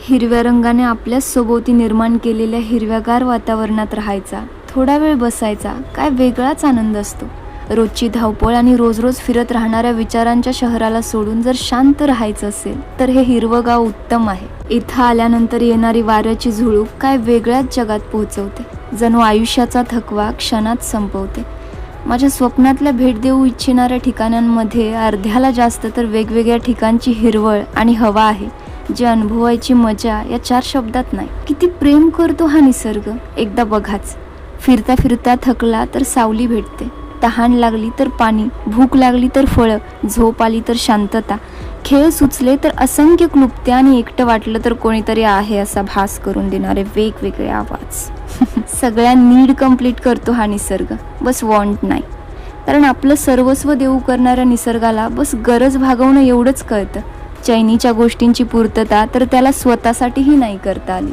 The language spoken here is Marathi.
हिरव्या रंगाने आपल्याच सभोवती निर्माण केलेल्या हिरव्यागार वातावरणात राहायचा, थोडा वेळ बसायचा, काय वेगळाच आनंद असतो. रोजची धावपळ आणि रोज रोज फिरत राहणाऱ्या विचारांच्या शहराला सोडून जर शांत राहायचं असेल तर हे हिरवं गाव उत्तम आहे. इथं आल्यानंतर येणारी वाऱ्याची झुळूक काय वेगळ्याच जगात पोहोचवते, जणू आयुष्याचा थकवा क्षणात संपवते. माझ्या स्वप्नातल्या भेट देऊ इच्छिणाऱ्या ठिकाणांमध्ये अर्ध्याला जास्त तर वेगवेगळ्या ठिकाणची हिरवळ आणि हवा आहे, जी अनुभवायची मजा या 4 शब्दात नाही. किती प्रेम करतो हा निसर्ग एकदा बघाच. फिरता फिरता थकला तर सावली भेटते, तहान लागली तर पाणी, भूक लागली तर फळं, झोप आली तर शांतता, खेळ सुचले तर असंख्य क्लुप्त्या आणि एकटं वाटलं तर कोणीतरी आहे असा भास करून देणारे वेगवेगळे आवाज. सगळ्या नीड कंप्लीट करतो हा निसर्ग, बस वॉन्ट नाही. कारण आपलं सर्वस्व देऊ करणाऱ्या निसर्गाला बस गरज भागवणं एवढंच कळतं. चैनीच्या गोष्टींची पूर्तता तर त्याला स्वतःसाठीही नाही करता आली.